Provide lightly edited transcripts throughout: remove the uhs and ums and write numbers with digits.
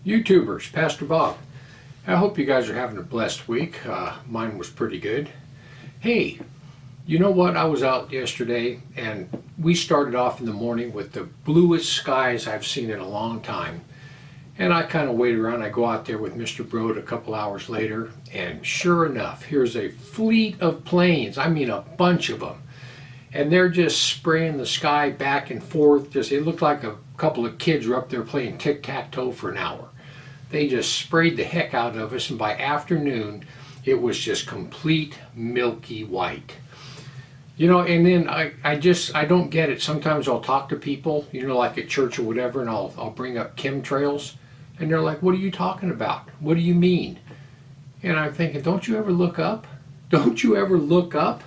YouTubers, Pastor Bob. I hope you guys are having a blessed week. Mine was pretty good. Hey, you know what? I was out yesterday and we started off in the morning with the bluest skies I've seen in a long time. And I kind of wait around. I go out there with Mr. Broad a couple hours later, and sure enough, here's a fleet of planes. I mean, a bunch of them. And they're just spraying the sky back and forth. It looked like a couple of kids were up there playing tic-tac-toe for an hour. They just sprayed the heck out of us, and by afternoon, it was just complete milky white. You know, and then I don't get it. Sometimes I'll talk to people, you know, like at church or whatever, and I'll bring up chemtrails. And they're like, what are you talking about? What do you mean? And I'm thinking, don't you ever look up? Don't you ever look up?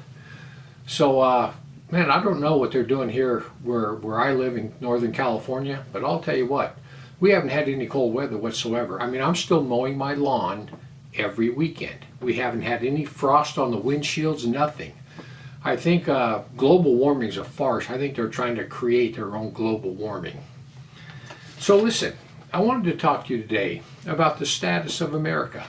So, man, I don't know what they're doing here where I live in Northern California, but I'll tell you what, we haven't had any cold weather whatsoever. I mean, I'm still mowing my lawn every weekend. We haven't had any frost on the windshields, nothing. I think global warming is a farce. I think they're trying to create their own global warming. So listen, I wanted to talk to you today about the status of America.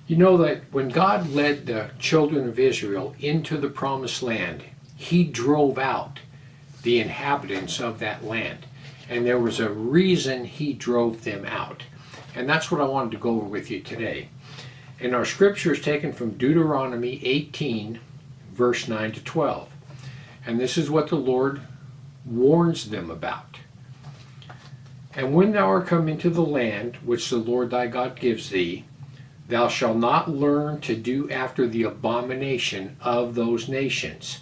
You know that when God led the children of Israel into the promised land, He drove out the inhabitants of that land. And there was a reason He drove them out. And that's what I wanted to go over with you today. And our scripture is taken from Deuteronomy 18, verse 9 to 12. And this is what the Lord warns them about. And when thou art come into the land which the Lord thy God gives thee, thou shalt not learn to do after the abomination of those nations.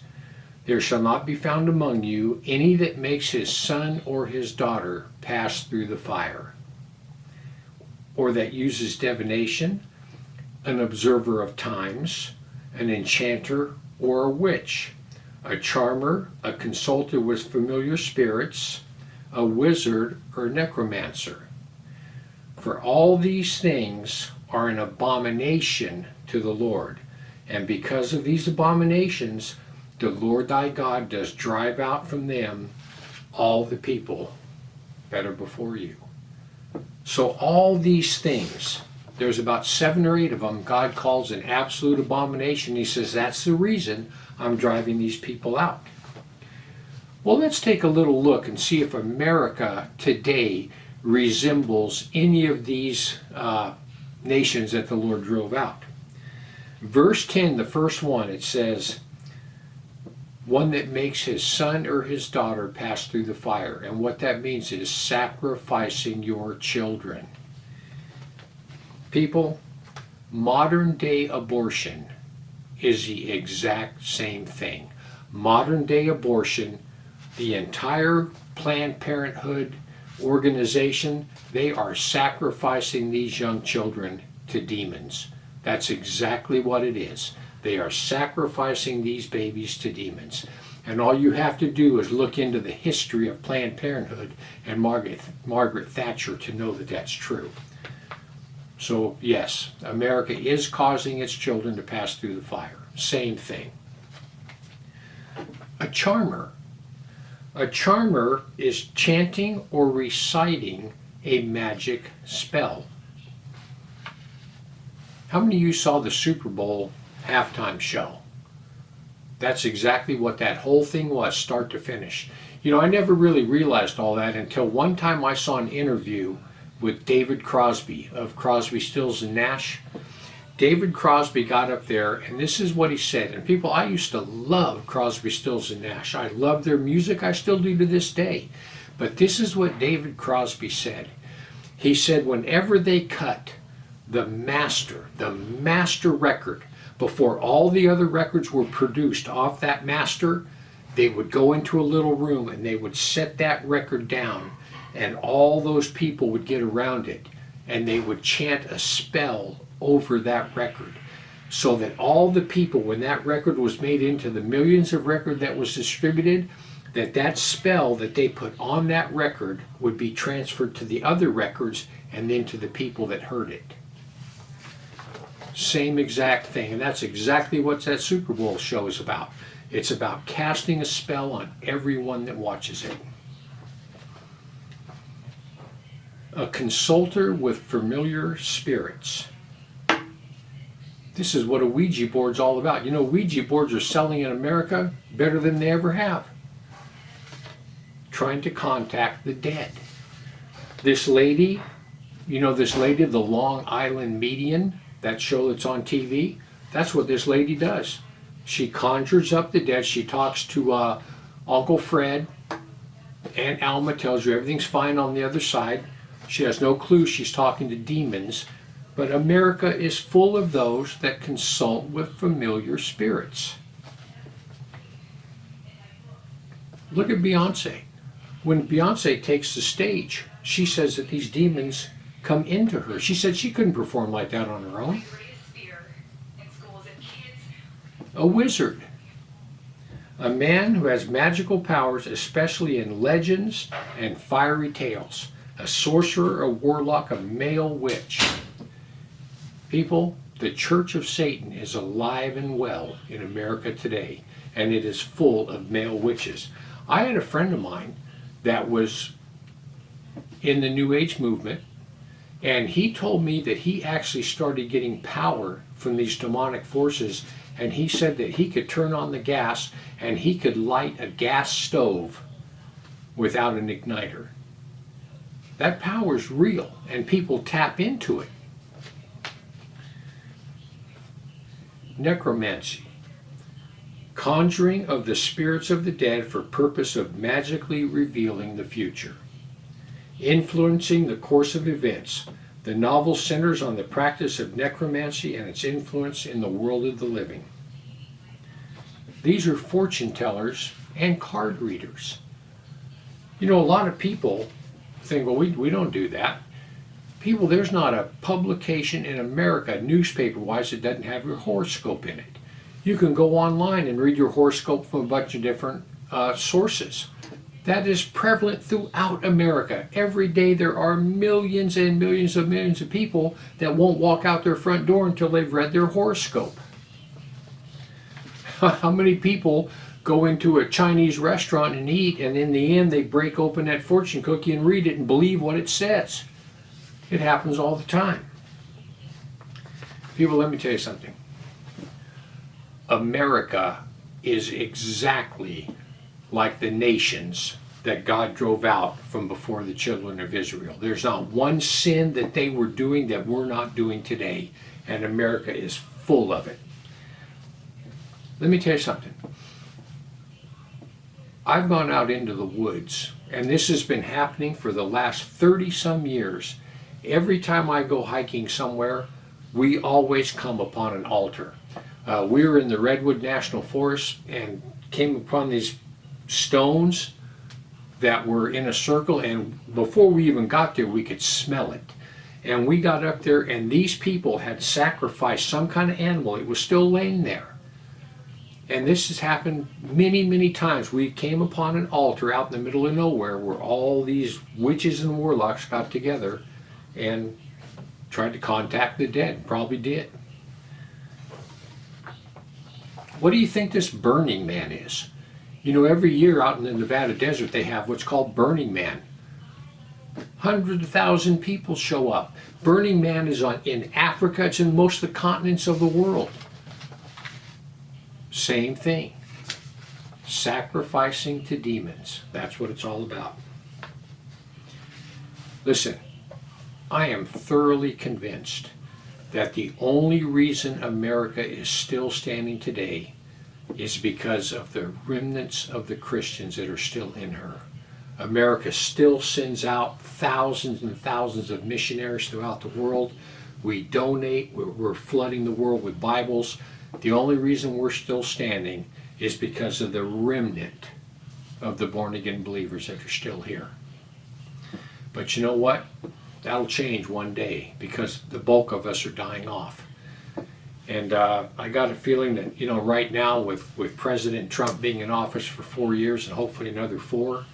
There shall not be found among you any that makes his son or his daughter pass through the fire, or that uses divination, an observer of times, an enchanter or a witch, a charmer, a consulter with familiar spirits, a wizard or necromancer. For all these things are an abomination to the Lord. And because of these abominations, the Lord thy God does drive out from them all the people that are before you. So all these things, there's about 7 or 8 of them, God calls an absolute abomination. He says, that's the reason I'm driving these people out. Well, let's take a little look and see if America today resembles any of these nations that the Lord drove out. Verse 10, the first one, it says, one that makes his son or his daughter pass through the fire. And what that means is sacrificing your children. People, modern day abortion is the exact same thing. Modern day abortion, the entire Planned Parenthood organization, they are sacrificing these young children to demons. That's exactly what it is. They are sacrificing these babies to demons. And all you have to do is look into the history of Planned Parenthood and Margaret Thatcher to know that that's true. So yes, America is causing its children to pass through the fire. Same thing. A charmer. A charmer is chanting or reciting a magic spell. How many of you saw the Super Bowl halftime show? That's exactly what that whole thing was, start to finish. You know, I never really realized all that until one time I saw an interview with David Crosby of Crosby, Stills and Nash. David Crosby got up there, and this is what he said. And people, I used to love Crosby, Stills and Nash. I love their music. I still do to this day. But this is what David Crosby said. He said whenever they cut the master record, before all the other records were produced off that master, they would go into a little room and they would set that record down, and all those people would get around it and they would chant a spell over that record, so that all the people, when that record was made into the millions of record that was distributed, that spell that they put on that record would be transferred to the other records and then to the people that heard it. Same exact thing, and that's exactly what that Super Bowl show is about. It's about casting a spell on everyone that watches it. A consulter with familiar spirits. This is what a Ouija board's all about. You know, Ouija boards are selling in America better than they ever have. Trying to contact the dead. This lady, you know this lady, the Long Island Medium, that show that's on TV? That's what this lady does. She conjures up the dead. She talks to Uncle Fred. Aunt Alma tells you everything's fine on the other side. She has no clue she's talking to demons. But America is full of those that consult with familiar spirits. Look at Beyonce. When Beyonce takes the stage, she says that these demons come into her. She said she couldn't perform like that on her own. A wizard. A man who has magical powers, especially in legends and fiery tales. A sorcerer, a warlock, a male witch. People, the Church of Satan is alive and well in America today, and it is full of male witches. I had a friend of mine that was in the New Age movement, and he told me that he actually started getting power from these demonic forces, and he said that he could turn on the gas and he could light a gas stove without an igniter. That power is real, and people tap into it. Necromancy. Conjuring of the spirits of the dead for purpose of magically revealing the future. Influencing the course of events. The novel centers on the practice of necromancy and its influence in the world of the living. These are fortune tellers and card readers. You know, a lot of people think, well, we don't do that. People, there's not a publication in America, newspaper-wise, that doesn't have your horoscope in it. You can go online and read your horoscope from a bunch of different sources. That is prevalent throughout America. Every day there are millions and millions of people that won't walk out their front door until they've read their horoscope. How many people go into a Chinese restaurant and eat, and in the end they break open that fortune cookie and read it and believe what it says? It happens all the time. People, let me tell you something. America is exactly like the nations that God drove out from before the children of Israel. There's not one sin that they were doing that we're not doing today, and America is full of it. Let me tell you something. I've gone out into the woods, and this has been happening for the last 30-some years. Every time I go hiking somewhere, we always come upon an altar. We were in the Redwood National Forest and came upon these stones that were in a circle, and before we even got there, we could smell it. And we got up there, and these people had sacrificed some kind of animal. It was still laying there. And this has happened many, many times. We came upon an altar out in the middle of nowhere where all these witches and warlocks got together and tried to contact the dead. Probably did. What do you think this Burning Man is? You know, every year out in the Nevada desert they have what's called Burning Man. 100,000 people show up. Burning Man is in Africa. It's in most of the continents of the world. Same thing. Sacrificing to demons. That's what it's all about. Listen, I am thoroughly convinced that the only reason America is still standing today is because of the remnants of the Christians that are still in her. America still sends out thousands and thousands of missionaries throughout the world. We donate. We're flooding the world with Bibles. The only reason we're still standing is because of the remnant of the born-again believers that are still here. But you know what? That'll change one day because the bulk of us are dying off. And I got a feeling that, you know, right now with President Trump being in office for 4 years and hopefully another 4,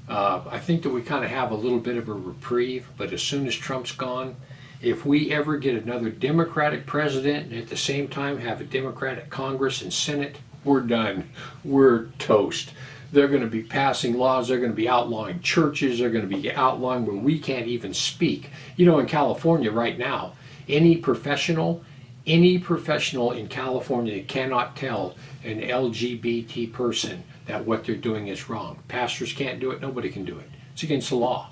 I think that we kind of have a little bit of a reprieve. But as soon as Trump's gone, if we ever get another Democratic president and at the same time have a Democratic Congress and Senate, we're done. We're toast. They're going to be passing laws. They're going to be outlawing churches. They're going to be outlawing where we can't even speak. You know, in California right now, any professional in California cannot tell an LGBT person that what they're doing is wrong. Pastors can't do it. Nobody can do it. It's against the law.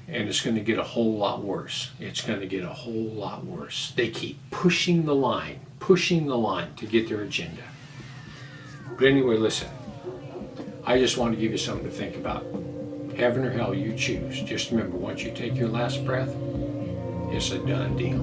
And it's going to get a whole lot worse. It's going to get a whole lot worse. They keep pushing the line to get their agenda. But anyway, listen. I just want to give you something to think about. Heaven or hell, you choose. Just remember, once you take your last breath, it's a done deal.